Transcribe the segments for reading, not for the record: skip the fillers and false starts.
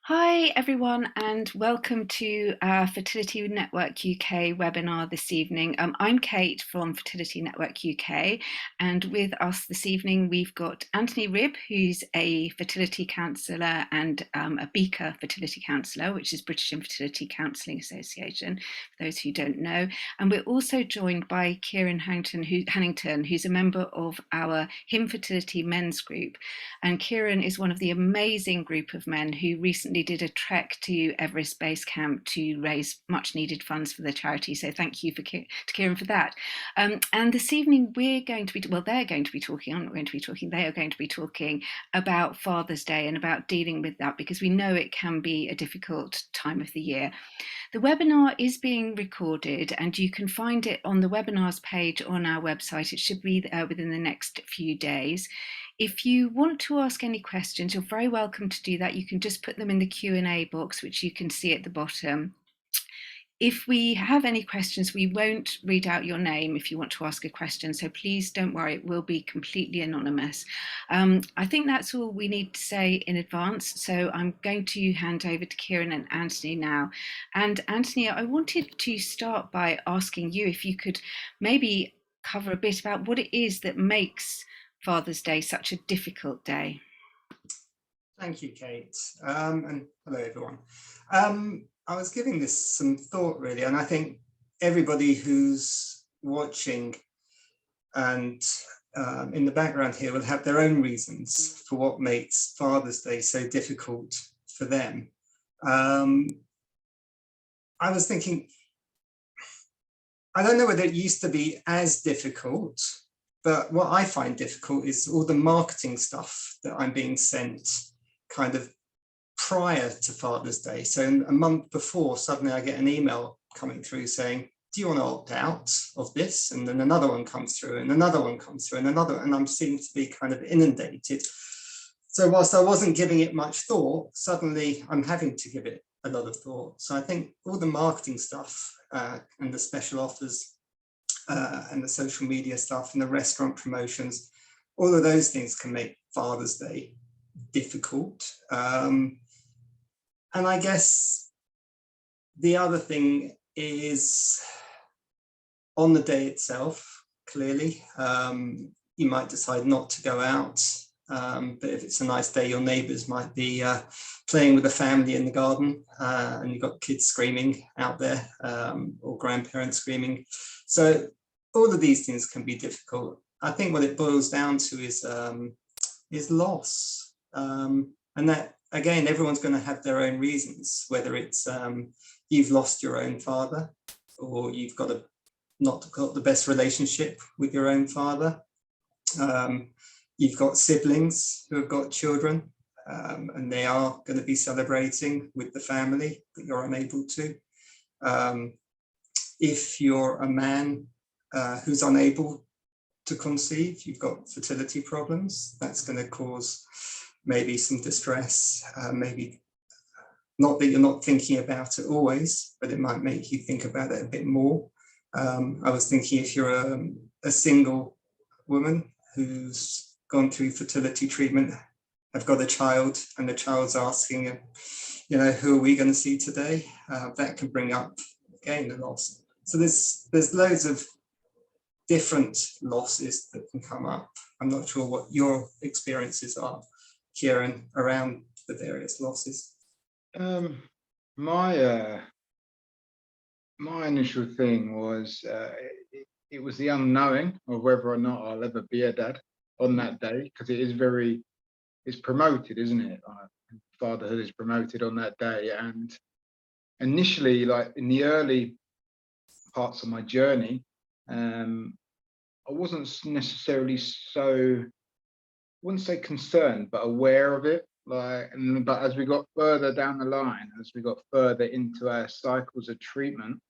Hi, everyone, and welcome to our Fertility Network UK webinar this evening. I'm Kate from Fertility Network UK, and with us this evening we've got Anthony Ribb, who's a fertility counsellor and a Beaker fertility counsellor, which is British Infertility Counselling Association, for those who don't know. And we're also joined by Ciaran Hannington, who's a member of our HIMfertility men's group. And Ciaran is one of the amazing group of men who recently did a trek to Everest Base Camp to raise much needed funds for the charity. So thank you to Ciaran for that. And this evening we're going to be, well, they're going to be talking, I'm not going to be talking, they are going to be talking about Father's Day and about dealing with that, because we know it can be a difficult time of the year. The webinar is being recorded and you can find it on the webinars page on our website. It should be within the next few days. If you want to ask any questions, you're very welcome to do that. You can just put them in the Q&A box, which you can see at the bottom. If we have any questions, we won't read out your name if you want to ask a question, so please don't worry, it will be completely anonymous. I think that's all we need to say in advance, so I'm going to hand over to Ciaran and Anthony now. And Anthony, I wanted to start by asking you if you could maybe cover a bit about what it is that makes Father's Day such a difficult day. Thank you, Kate, and hello everyone. I was giving this some thought really, and I think everybody who's watching and in the background here will have their own reasons for what makes Father's Day so difficult for them. I was thinking, I don't know whether it used to be as difficult, but what I find difficult is all the marketing stuff that I'm being sent kind of prior to Father's Day. So a month before, suddenly I get an email coming through saying, do you want to opt out of this? And then another one comes through and another one comes through and another, and I'm seeming to be kind of inundated. So whilst I wasn't giving it much thought, suddenly I'm having to give it a lot of thought. So I think all the marketing stuff and the special offers and the social media stuff and the restaurant promotions, all of those things can make Father's Day difficult. And I guess the other thing is on the day itself, clearly, you might decide not to go out. But if it's a nice day, your neighbours might be playing with the family in the garden and you've got kids screaming out there or grandparents screaming. So all of these things can be difficult. I think what it boils down to is loss. And that, again, everyone's going to have their own reasons, whether it's you've lost your own father or you've not got the best relationship with your own father. You've got siblings who have got children and they are going to be celebrating with the family, but you're unable to. If you're a man who's unable to conceive, you've got fertility problems, that's going to cause maybe some distress, maybe not that you're not thinking about it always, but it might make you think about it a bit more. I was thinking if you're a single woman who's gone through fertility treatment, have got a child, and the child's asking, you know, who are we going to see today? That can bring up, again, the loss. So there's loads of different losses that can come up. I'm not sure what your experiences are, Ciaran, around the various losses. My initial thing was it was the unknowing of whether or not I'll ever be a dad on that day, because it's promoted, isn't it? Fatherhood is promoted on that day. And initially, like in the early parts of my journey, I wasn't necessarily so, I wouldn't say concerned, but aware of it. But as we got further down the line, as we got further into our cycles of treatment,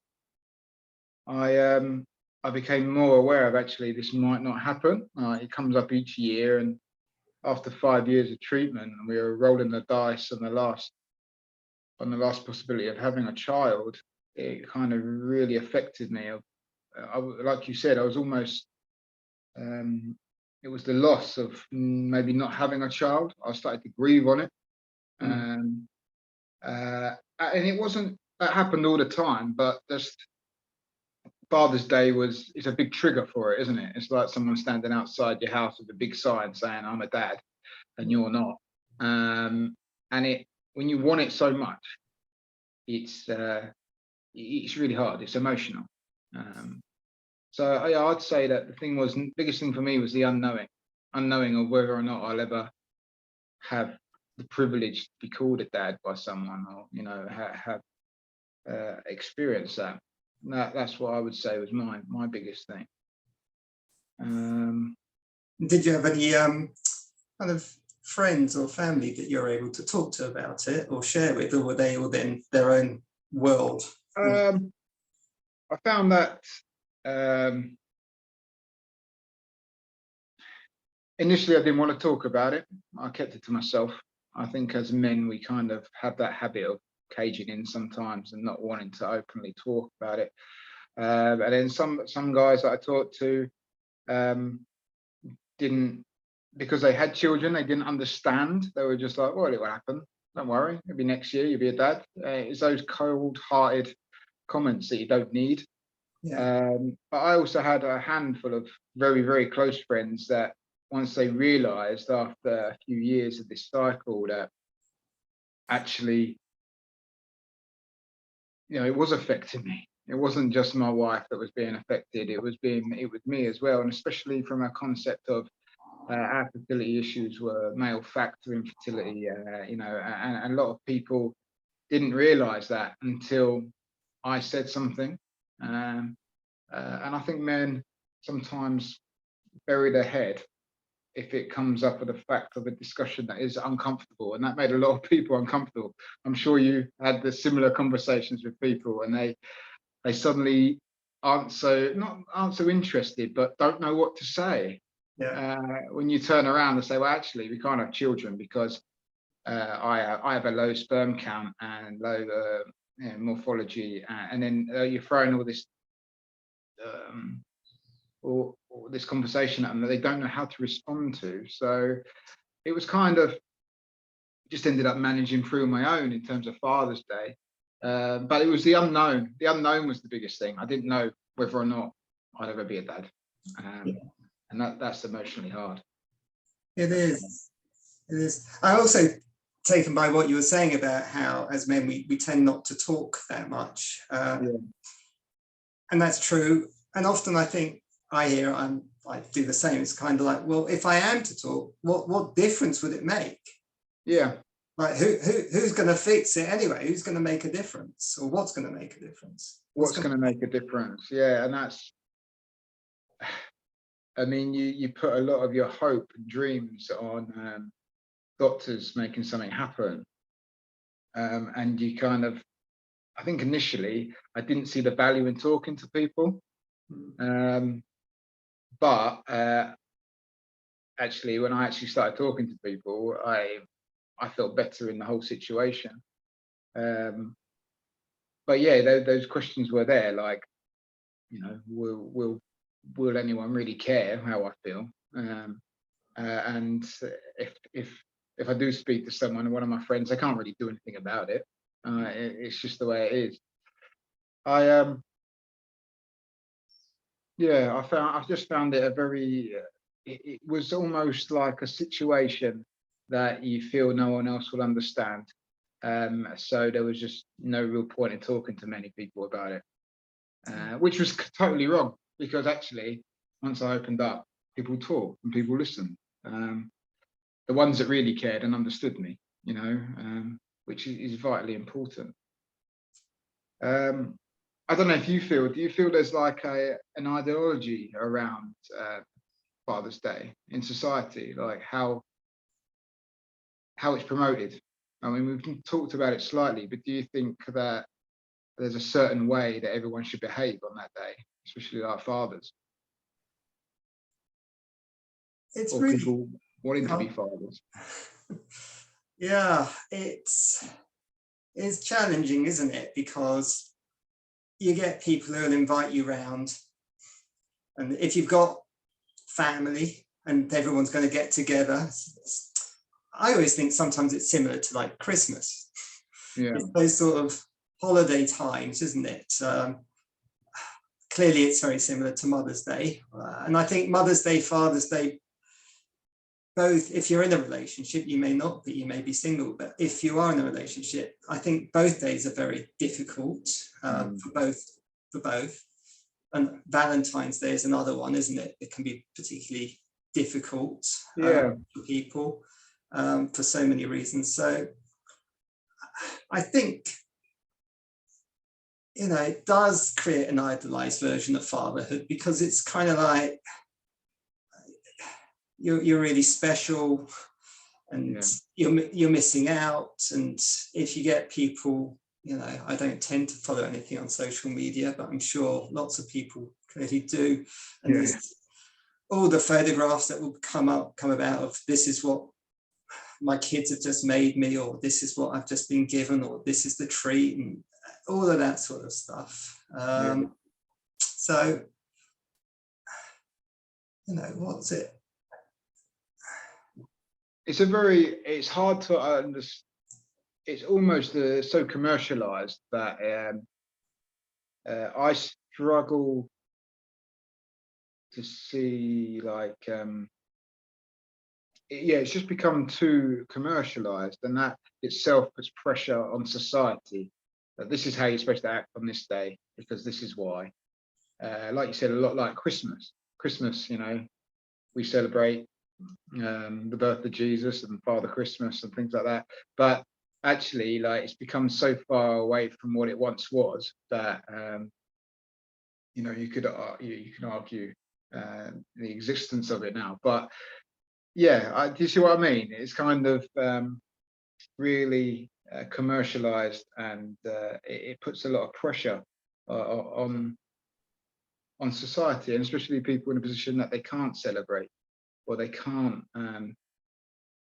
I became more aware of, actually, this might not happen. It comes up each year, and after 5 years of treatment, we were rolling the dice on the last possibility of having a child. It kind of really affected me. Like you said, I was almost it was the loss of maybe not having a child. I started to grieve on it. And it wasn't that happened all the time, but just Father's Day is a big trigger for it, isn't it? It's like someone standing outside your house with a big sign saying, "I'm a dad," and you're not. And when you want it so much, it's really hard. It's emotional. So yeah, I'd say that the biggest thing for me was the unknowing of whether or not I'll ever have the privilege to be called a dad by someone, or have experienced that. That's what I would say was my biggest thing. Did you have any kind of friends or family that you're able to talk to about it or share with, or were they all in their own world? I found that initially I didn't want to talk about it. I kept it to myself. I think as men we kind of have that habit of caging in sometimes and not wanting to openly talk about it. And then some guys that I talked to didn't, because they had children, they didn't understand. They were just like, well, it will happen. Don't worry, it'll be next year, you'll be a dad. It's those cold-hearted comments that you don't need. Yeah. But I also had a handful of very, very close friends that once they realized after a few years of this cycle that actually, it was affecting me. It wasn't just my wife that was being affected, it was me as well. And especially from a concept of our fertility issues were male factor infertility, and a lot of people didn't realize that until I said something. And I think men sometimes bury their head if it comes up with the fact of a discussion that is uncomfortable, and that made a lot of people uncomfortable. I'm sure you had the similar conversations with people, and they suddenly aren't so interested, but don't know what to say. Yeah. When you turn around and say, well, actually, we can't have children because I have a low sperm count and low morphology, and then you're throwing all this or this conversation at them that they don't know how to respond to. So it was kind of just ended up managing through my own in terms of Father's Day. But it was the unknown. The unknown was the biggest thing. I didn't know whether or not I'd ever be a dad. And that's emotionally hard. It is. It is. I also taken by what you were saying about how as men we tend not to talk that much. And that's true. And often I think I do the same. It's kind of like, well, if I am to talk, what difference would it make? Yeah. Like who's going to fix it anyway? Who's going to make a difference, or what's going to make a difference? What's going to make a difference? Yeah, and that's. I mean, you put a lot of your hope and dreams on doctors making something happen, and you kind of. I think initially I didn't see the value in talking to people, but actually, when I actually started talking to people, I felt better in the whole situation. But yeah, those questions were there, like, will anyone really care how I feel? And if I do speak to someone, one of my friends, I can't really do anything about it. It's just the way it is. I just found it a very. It was almost like a situation that you feel no one else will understand. So there was just no real point in talking to many people about it, which was totally wrong, because actually, once I opened up, people talked and people listened. The ones that really cared and understood me, which is vitally important. I don't know if do you feel there's like an ideology around Father's Day in society, like how it's promoted? I mean, we've talked about it slightly, but do you think that there's a certain way that everyone should behave on that day, especially our fathers? It's or really people wanting to be fathers? Yeah, it's challenging, isn't it? Because you get people who'll invite you round, and if you've got family and everyone's going to get together, I always think sometimes it's similar to like Christmas. Yeah. It's those sort of holiday times, isn't it? Clearly, it's very similar to Mother's Day. And I think Mother's Day, Father's Day, both, if you're in a relationship, you may not be, you may be single, but if you are in a relationship, I think both days are very difficult for both. And Valentine's Day is another one, isn't it? It can be particularly difficult for people for so many reasons. So I think, you know, it does create an idealized version of fatherhood, because it's kind of like you're really special, and you're missing out. And if you get people, you know, I don't tend to follow anything on social media, but I'm sure lots of people clearly do. And there's all the photographs that will come about of, this is what my kids have just made me, or this is what I've just been given, or this is the treat, and all of that sort of stuff. So, you know, what's it? It's hard to understand. It's almost so commercialized that I struggle to see, like, it's just become too commercialized, and that itself puts pressure on society. That this is how you're supposed to act on this day, because this is why. Like you said, a lot like Christmas. Christmas, you know, we celebrate the birth of Jesus and Father Christmas and things like that. But actually, like, it's become so far away from what it once was that you know, you can argue the existence of it now. But yeah, do you see what I mean? It's kind of really commercialized, and it puts a lot of pressure on society, and especially people in a position that they can't celebrate, or they can't,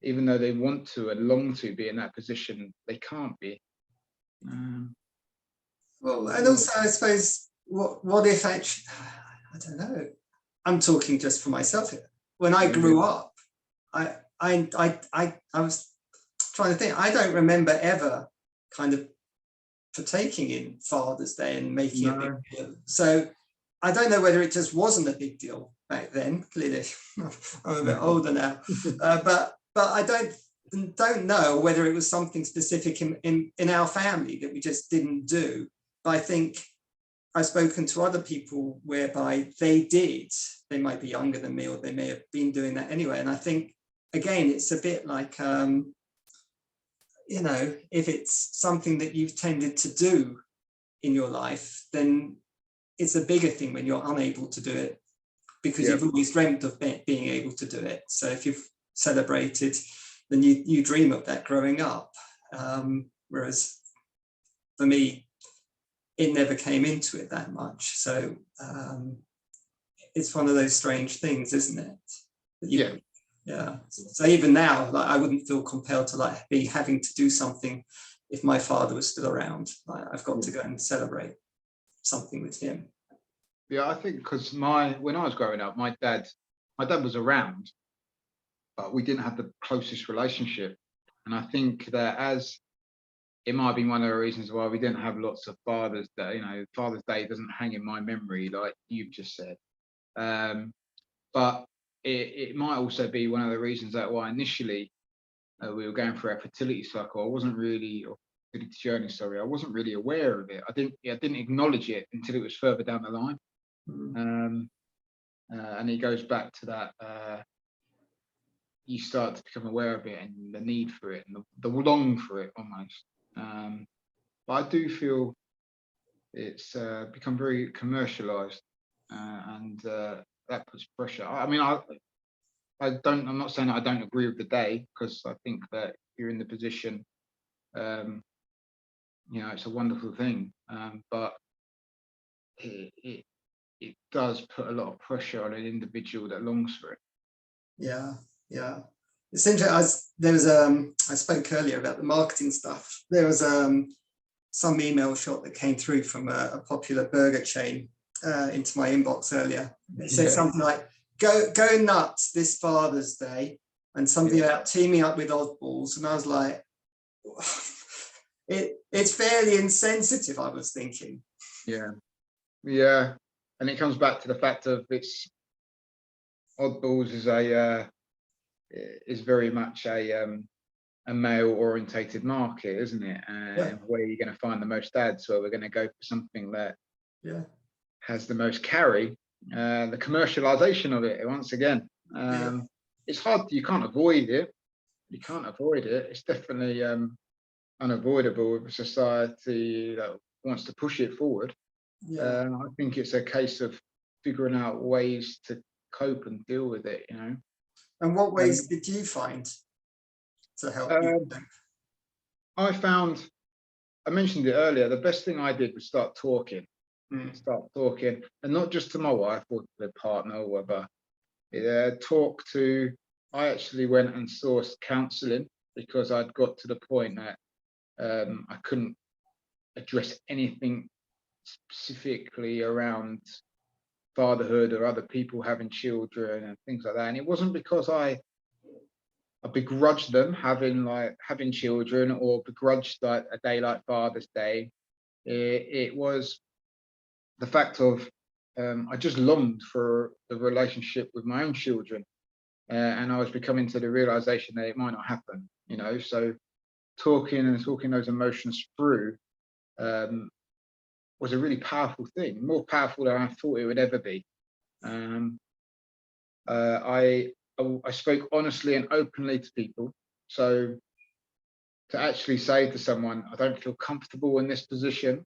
even though they want to and long to be in that position, they can't be. Well, and also, I suppose, what if actually, I don't know, I'm talking just for myself here. When I grew up, I was trying to think, I don't remember ever kind of partaking in Father's Day and making a big deal. So I don't know whether it just wasn't a big deal back then. Clearly, I'm a bit older now, but I don't know whether it was something specific in our family that we just didn't do. But I think I've spoken to other people whereby they did. They might be younger than me, or they may have been doing that anyway. And I think, again, it's a bit like, you know, if it's something that you've tended to do in your life, then it's a bigger thing when you're unable to do it, because you've always dreamt of being able to do it. So if you've celebrated, then you dream of that growing up. Whereas for me, it never came into it that much. So it's one of those strange things, isn't it? Yeah. So even now, like, I wouldn't feel compelled to like be having to do something if my father was still around. Like, I've got to go and celebrate something with him. Yeah, I think because when I was growing up, my dad was around, but we didn't have the closest relationship. And I think that it might have been one of the reasons why we didn't have lots of Father's Day. You know, Father's Day doesn't hang in my memory like you've just said. But it might also be one of the reasons that why initially we were going through our fertility cycle. I wasn't really, or fertility journey, sorry, I wasn't really aware of it. I didn't acknowledge it until it was further down the line. And it goes back to that. You start to become aware of it and the need for it and the long for it almost. But I do feel it's become very commercialized, and that puts pressure. I mean, I'm not saying that I don't agree with the day, because I think that you're in the position, you know, it's a wonderful thing, but it does put a lot of pressure on an individual that longs for it. Yeah. It's interesting. I spoke earlier about the marketing stuff. There was some email shot that came through from a popular burger chain into my inbox earlier. It said something like, go nuts this Father's Day, and something about teaming up with oddballs. And I was like, it's fairly insensitive, I was thinking. Yeah, and it comes back to the fact of it's oddballs is very much a male orientated market, isn't it? And where you're going to find the most ads, where we're going to go for something that has the most carry. The commercialization of it, once again, it's hard. You can't avoid it. It's definitely unavoidable with a society that wants to push it forward. I think it's a case of figuring out ways to cope and deal with it, you know. And what ways did you find to help you? I mentioned it earlier, the best thing I did was start talking, and not just to my wife or to the partner or whatever. I actually went and sourced counselling, because I'd got to the point that I couldn't address anything specifically around fatherhood or other people having children and things like that. And it wasn't because I begrudged them having children, or begrudged like a day like Father's Day. It was the fact of I just longed for the relationship with my own children, and I was becoming to the realization that it might not happen, you know. So talking those emotions through was a really powerful thing, more powerful than I thought it would ever be. I spoke honestly and openly to people. So to actually say to someone, I don't feel comfortable in this position,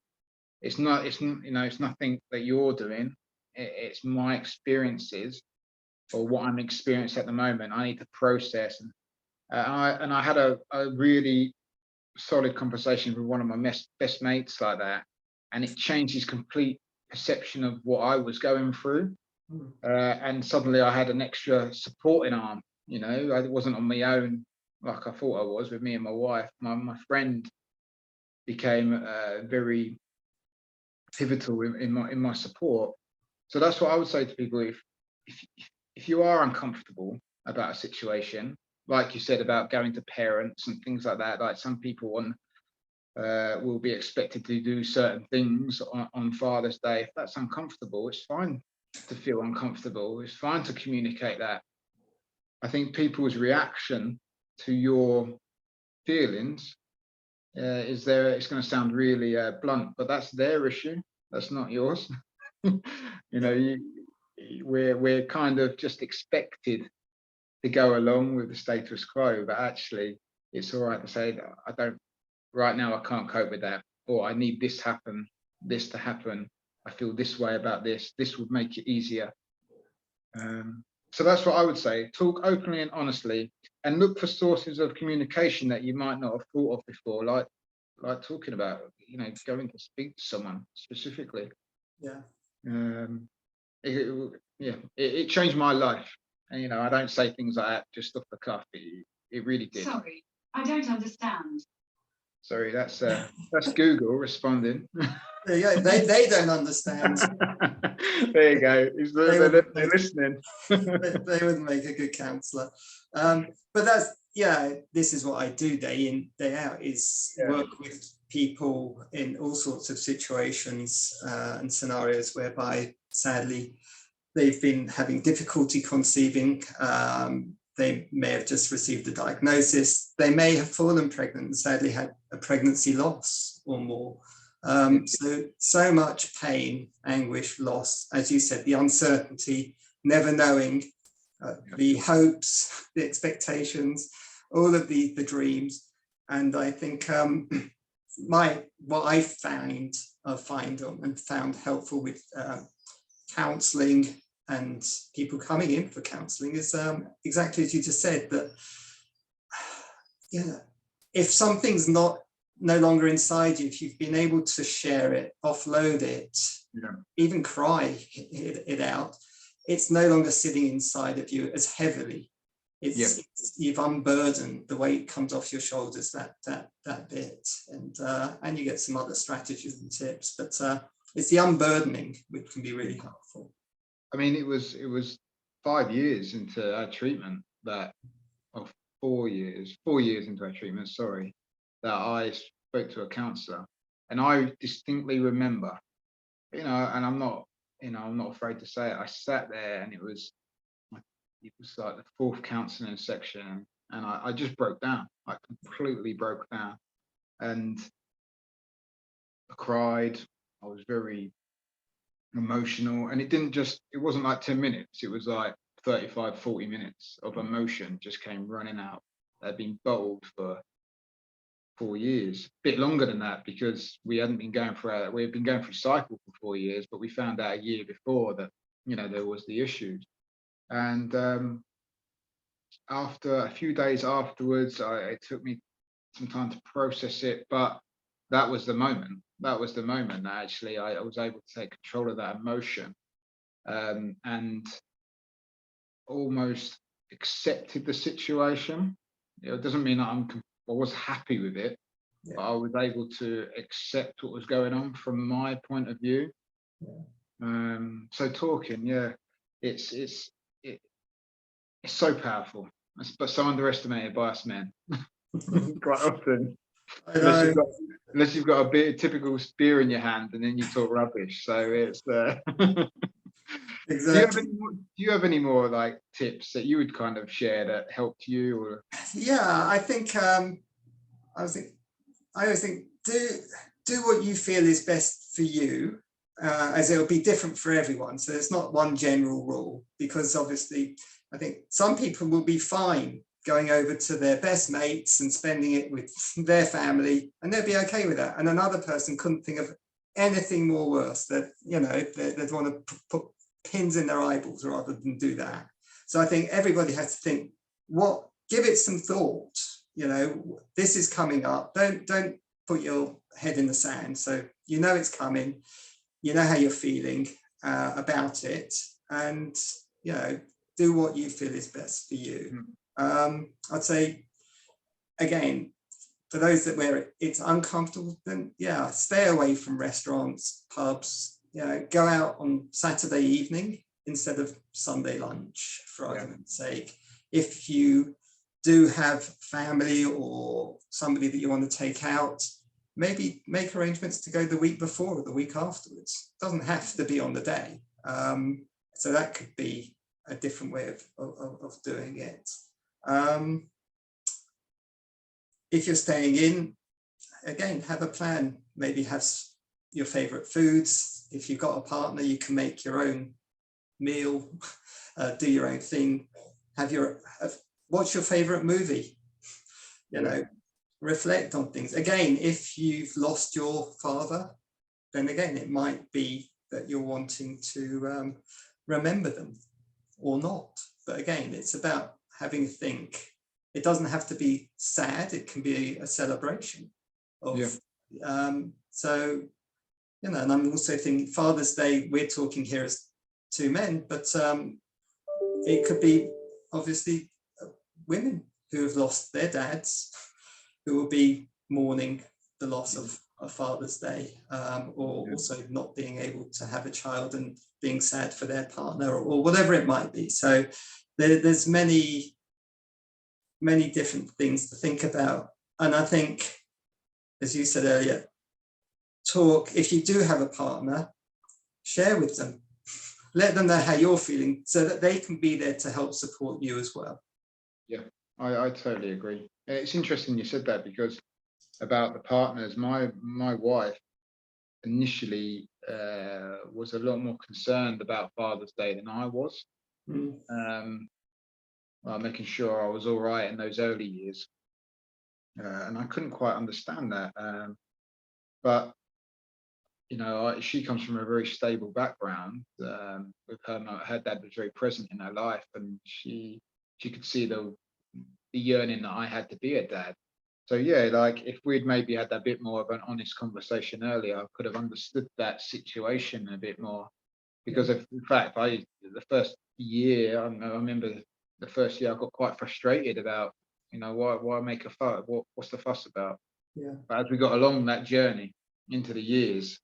it's nothing that you're doing. It's my experiences, or what I'm experiencing at the moment. I need to process. And I had a really solid conversation with one of my best mates like that, and it changed his complete perception of what I was going through. And suddenly I had an extra supporting arm, you know. I wasn't on my own like I thought I was with me and my wife. My friend became very pivotal in my support. So that's what I would say to people. If you are uncomfortable about a situation, like you said about going to parents and things like that, like some people will be expected to do certain things on Father's Day. If that's uncomfortable, it's fine to feel uncomfortable. It's fine to communicate that. I think people's reaction to your feelings it's going to sound really blunt, but that's their issue. That's not yours. You know, we're kind of just expected to go along with the status quo, but actually it's all right to say that right now I can't cope with that, or I need this to happen. I feel this way about this. This would make it easier. So that's what I would say. Talk openly and honestly, and look for sources of communication that you might not have thought of before, like talking about, you know, going to speak to someone specifically. It changed my life. And, you know, I don't say things like that just off the cuff. It really did. Sorry, I don't understand. Sorry, that's Google responding. Yeah, they don't understand. There you go. They're listening. They would make a good counsellor. But this is what I do day in, day out, is work with people in all sorts of situations and scenarios whereby, sadly, they've been having difficulty conceiving. They may have just received a diagnosis. They may have fallen pregnant and sadly had a pregnancy loss or more. So much pain, anguish, loss, as you said, the uncertainty, never knowing, the hopes, the expectations, all of the dreams. And I think what I find and found helpful with counselling and people coming in for counselling is exactly as you just said, that if something's no longer inside you, if you've been able to share it, offload it, even cry it out, it's no longer sitting inside of you as heavily. You've unburdened, the weight comes off your shoulders, that bit, and you get some other strategies and tips, but it's the unburdening which can be really helpful. I mean, it was 5 years into our treatment that, or 4 years into our treatment, sorry, that I spoke to a counsellor, and I distinctly remember, and I'm not afraid to say it. I sat there, and it was like the fourth counselling section, and I just broke down. I completely broke down, and I cried. I was very emotional, and it wasn't like 10 minutes. It was like 35, 40 minutes of emotion just came running out. They'd been bottled for 4 years, a bit longer than that, because we had been going through cycle for 4 years, but we found out a year before that there was the issues. And after a few days afterwards, it took me some time to process it, but that was the moment that actually I was able to take control of that emotion, and almost accepted the situation. It doesn't mean that I was happy with it, but I was able to accept what was going on from my point of view. So talking, it's so powerful, but so underestimated by us men quite often. Unless you've got a typical spear in your hand, and then you talk rubbish. So it's Exactly. Do you have any more like tips that you would kind of share that helped you? Or I think I always think do what you feel is best for you, as it'll be different for everyone. So there's not one general rule, because obviously I think some people will be fine going over to their best mates and spending it with their family, and they'll be okay with that. And another person couldn't think of anything more worse, that they'd want to put pins in their eyeballs rather than do that. So I think everybody has to think, give it some thought. This is coming up. Don't put your head in the sand. So it's coming. You know how you're feeling about it, and do what you feel is best for you. I'd say, again, for those where it's uncomfortable, then stay away from restaurants, pubs. Go out on Saturday evening instead of Sunday lunch, for argument's sake. If you do have family or somebody that you want to take out, maybe make arrangements to go the week before or the week afterwards. It doesn't have to be on the day. So that could be a different way of doing it. If you're staying in, again, have a plan. Maybe have your favorite foods. If you've got a partner, you can make your own meal, do your own thing. What's your favorite movie? Reflect on things. Again, if you've lost your father, then again, it might be that you're wanting to remember them or not. But again, it's about having a think. It doesn't have to be sad. It can be a celebration of. So, and I'm also thinking Father's Day, we're talking here as two men, but it could be obviously women who have lost their dads, who will be mourning the loss of Father's Day, or also not being able to have a child and being sad for their partner, or whatever it might be. So there's many different things to think about. And I think, as you said earlier, if you do have a partner, share with them. Let them know how you're feeling so that they can be there to help support you as well. Yeah, I totally agree. It's interesting you said that, because about the partners, my wife initially was a lot more concerned about Father's Day than I was. Making sure I was all right in those early years, and I couldn't quite understand that. But she comes from a very stable background. With her dad was very present in her life, and she could see the yearning that I had to be a dad. So like if we'd maybe had a bit more of an honest conversation earlier, I could have understood that situation a bit more. Because in fact, the first year, I remember the first year I got quite frustrated about, why make a fuss? What's the fuss about? But as we got along that journey into the years,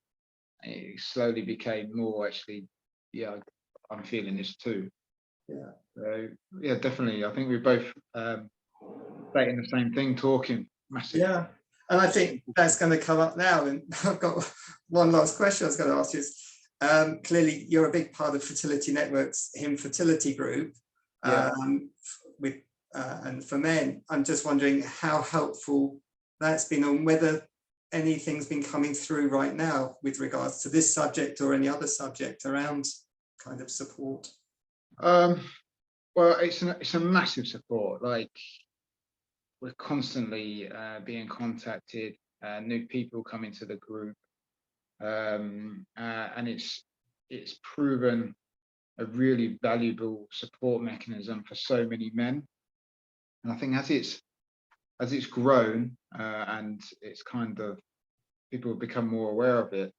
it slowly became more actually, I'm feeling this too. So definitely. I think we're both saying the same thing, talking massively. And I think that's going to come up now. And I've got one last question I was going to ask you is, clearly you're a big part of Fertility Network's HIMfertility group. With and for men, I'm just wondering how helpful that's been, and whether anything's been coming through right now with regards to this subject or any other subject around kind of support. Well, it's a massive support. Like, we're constantly being contacted, new people coming to the group, and it's proven a really valuable support mechanism for so many men. And I think as it's grown and it's kind of, people have become more aware of it,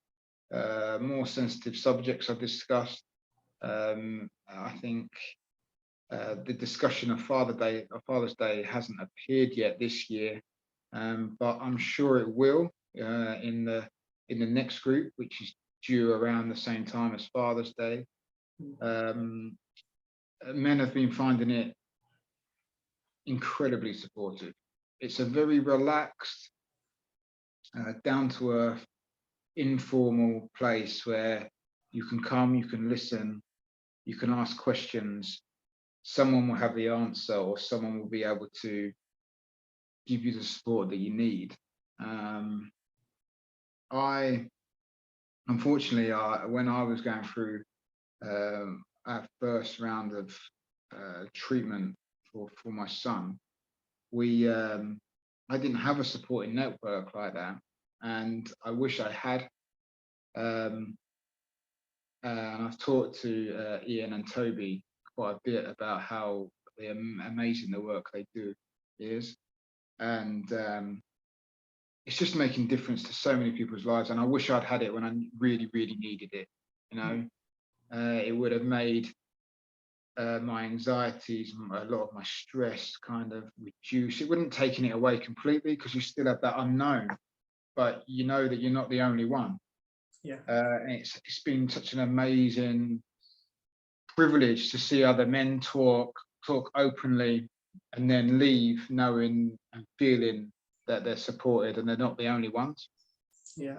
more sensitive subjects are discussed. I think the discussion of Father's Day hasn't appeared yet this year, but I'm sure it will in the next group, which is due around the same time as Father's Day. Men have been finding it incredibly supportive. It's a very relaxed, down to earth, informal place where you can come, you can listen, you can ask questions. Someone will have the answer, or someone will be able to give you the support that you need. Unfortunately, when I was going through our first round of treatment for my son, I didn't have a supporting network like that, and I wish I had. And I've talked to Ian and Toby quite a bit about how amazing the work they do is, and it's just making difference to so many people's lives. And I wish I'd had it when I really, really needed it. You know, it would have made my anxieties, a lot of my stress kind of reduce. It wouldn't taken it away completely, because you still have that unknown, but you know that you're not the only one. Yeah. It's been such an amazing privilege to see other men talk openly and then leave knowing and feeling that they're supported and they're not the only ones. Yeah.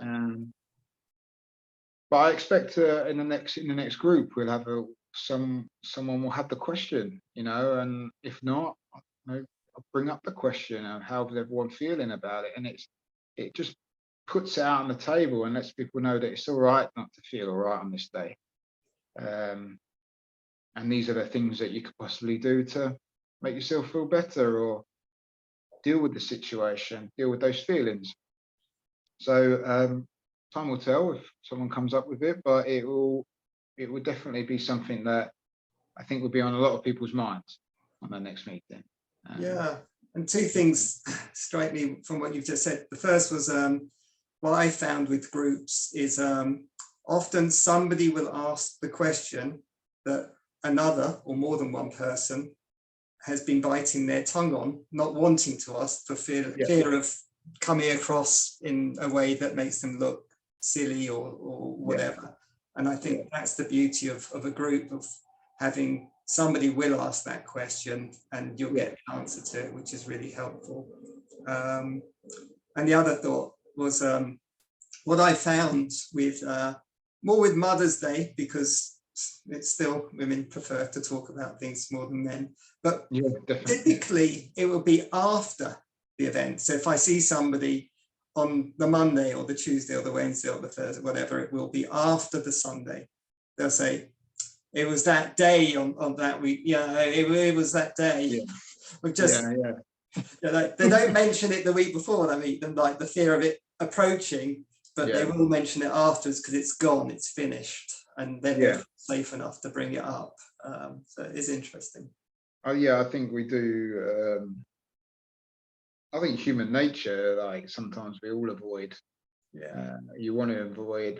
But I expect in the next group we'll have someone will have the question, you know, and if not, I'll bring up the question of how's everyone feeling about it, and it just puts it out on the table and lets people know that it's all right not to feel all right on this day. And these are the things that you could possibly do to make yourself feel better, or deal with the situation, deal with those feelings. So time will tell if someone comes up with it, but it would definitely be something that I think will be on a lot of people's minds on the next meeting. Yeah, and two things strike me from what you've just said. The first was what I found with groups is often somebody will ask the question that another or more than one person has been biting their tongue on, not wanting to ask for fear of coming across in a way that makes them look silly or whatever. And I think that's the beauty of a group, of having somebody will ask that question and you'll get the answer to it, which is really helpful. And the other thought was what I found with more with Mother's Day, because it's still, women prefer to talk about things more than men, but typically it will be after the event. So if I see somebody on the Monday or the Tuesday or the Wednesday or the Thursday, whatever, it will be after the Sunday. They'll say, it was that day on that week. Yeah, it was that day. Yeah. Just, they don't mention it the week before I meet them, like the fear of it approaching, but they will mention it afterwards because it's gone, it's finished, and then they're safe enough to bring it up. So it is interesting. Oh yeah, I think we do. I think human nature, like sometimes we all avoid. You want to avoid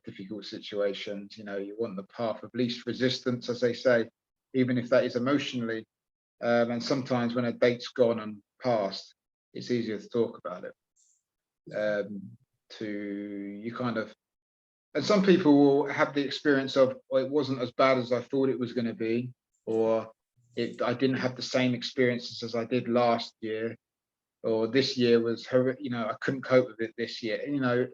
difficult situations. You know, you want the path of least resistance, as they say, even if that is emotionally. And sometimes when a date's gone and passed, it's easier to talk about it. You kind of, and some people will have the experience of, well, it wasn't as bad as I thought it was going to be, or I didn't have the same experiences as I did last year. or this year was, you know, I couldn't cope with it this year. You know,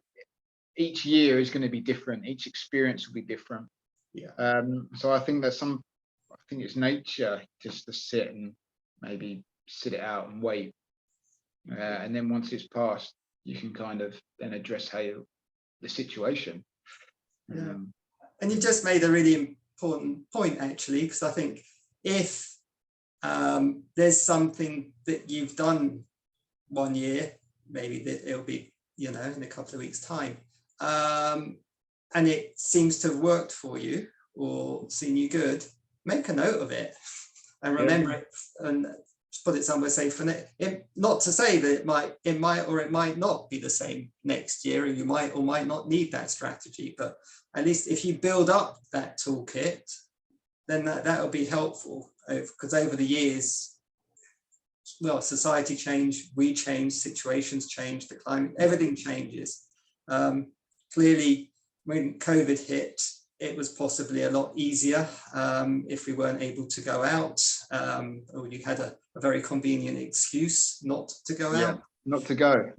each year is going to be different. Each experience will be different. Yeah. So I think I think it's nature just to sit and maybe sit it out and wait. And then once it's passed, you can kind of then address the situation. Yeah. And you just made a really important point, actually, because I think if there's something that you've done one year, maybe that it'll be, you know, in a couple of weeks' time, and it seems to have worked for you or seen you good, make a note of it and remember it and put it somewhere safe for not to say that it might not be the same next year, and you might or might not need that strategy, but at least if you build up that toolkit, then that'll be helpful, because over the years, well, society changed, we changed, situations changed, the climate, everything changes. Clearly, when COVID hit, it was possibly a lot easier if we weren't able to go out, or you had a very convenient excuse not to go out. Not to go.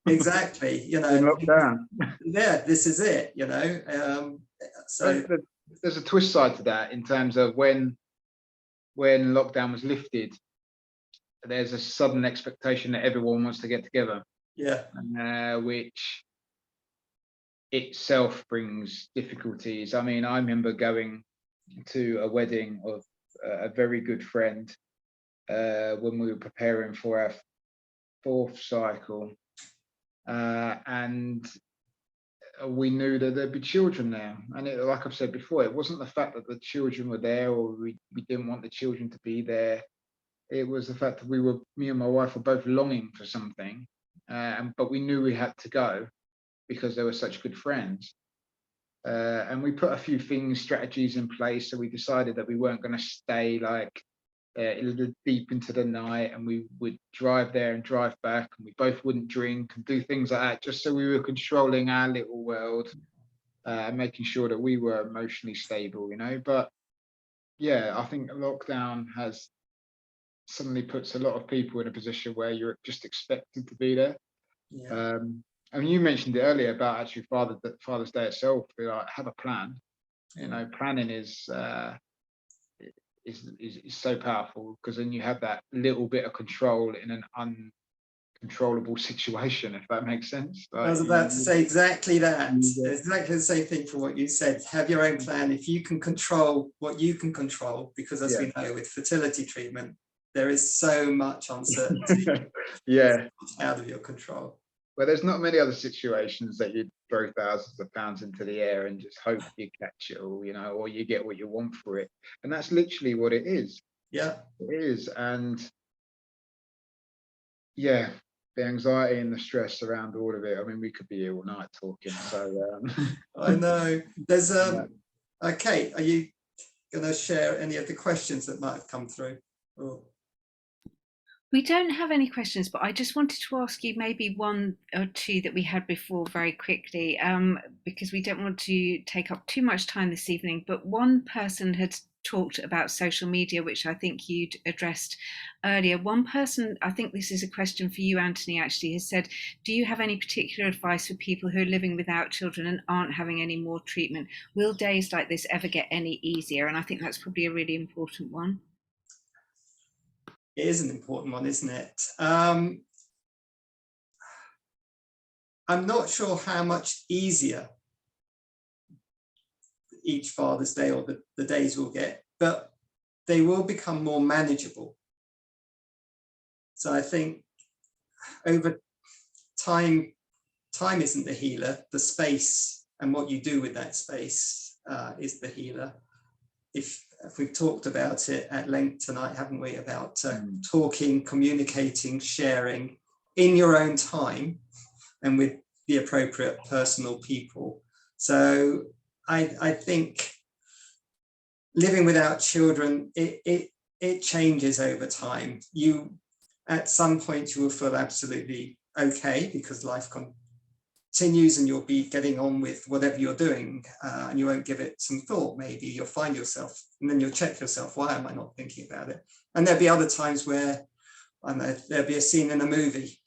Exactly, you know. In lockdown. Yeah, this is it, you know. So there's a twist side to that in terms of when lockdown was lifted, there's a sudden expectation that everyone wants to get together. Yeah. Which itself brings difficulties. I mean, I remember going to a wedding of a very good friend when we were preparing for our 4th cycle, and we knew that there'd be children there, and like I've said before, it wasn't the fact that the children were there or we didn't want the children to be there. It was the fact that me and my wife were both longing for something, but we knew we had to go because they were such good friends. And we put a few strategies in place. So we decided that we weren't going to stay like a little deep into the night, and we would drive there and drive back, and we both wouldn't drink and do things like that, just so we were controlling our little world and making sure that we were emotionally stable, you know. But yeah, I think lockdown has suddenly puts a lot of people in a position where you're just expected to be there. Yeah. I mean, you mentioned it earlier about actually Father's Day itself. Like, have a plan. You know, planning is so powerful, because then you have that little bit of control in an uncontrollable situation, if that makes sense. Like, I was about to say exactly that. Exactly the same thing for what you said. Have your own plan. If you can control what you can control, because as we know with fertility treatment, there is so much uncertainty. Out of your control. Well, there's not many other situations that you throw thousands of pounds into the air and just hope you catch it all, you know, or you get what you want for it. And that's literally what it is. Yeah, it is. And yeah, the anxiety and the stress around all of it. I mean, we could be here all night talking. So I know. There's Kate, are you going to share any of the questions that might have come through? Or... We don't have any questions, but I just wanted to ask you maybe one or two that we had before very quickly, because we don't want to take up too much time this evening. But one person had talked about social media, which I think you'd addressed earlier. One person, I think this is a question for you, Anthony, actually, has said, do you have any particular advice for people who are living without children and aren't having any more treatment? Will days like this ever get any easier? And I think that's probably a really important one. It is an important one, isn't it? I'm not sure how much easier each Father's Day or the days will get, but they will become more manageable. So I think over time isn't the healer. The space and what you do with that space is the healer. If we've talked about it at length tonight, haven't we, about talking, communicating, sharing in your own time and with the appropriate personal people. So I think living without children, it changes over time. At some point you will feel absolutely okay because life continues and you'll be getting on with whatever you're doing, and you won't give it some thought. Maybe you'll find yourself and then you'll check yourself, why am I not thinking about it? And there'll be other times where and there'll be a scene in a movie,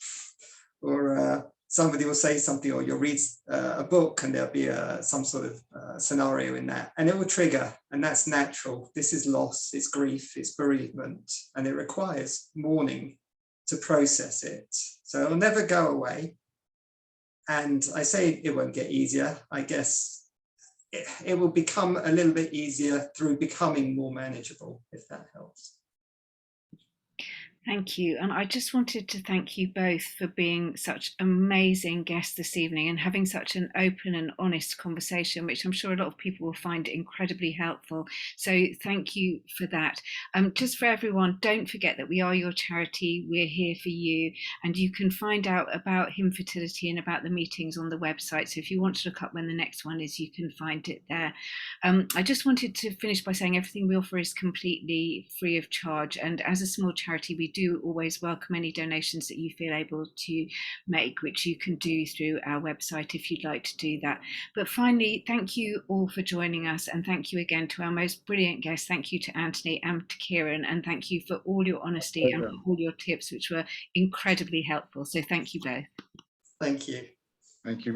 or somebody will say something, or you'll read a book and there'll be some sort of scenario in that, and it will trigger, and that's natural. This is loss, it's grief, it's bereavement, and it requires mourning to process it. So it'll never go away. And I say it won't get easier. I guess it will become a little bit easier through becoming more manageable, if that helps. Thank you. And I just wanted to thank you both for being such amazing guests this evening and having such an open and honest conversation, which I'm sure a lot of people will find incredibly helpful. So thank you for that. Just for everyone, don't forget that we are your charity. We're here for you, and you can find out about HIMfertility and about the meetings on the website. So if you want to look up when the next one is, you can find it there. I just wanted to finish by saying everything we offer is completely free of charge. And as a small charity, we do always welcome any donations that you feel able to make, which you can do through our website if you'd like to do that. But finally, thank you all for joining us, and thank you again to our most brilliant guests. Thank you to Anthony and to Ciaran, and thank you for all your honesty and for all your tips, which were incredibly helpful. So thank you both. Thank you. Thank you.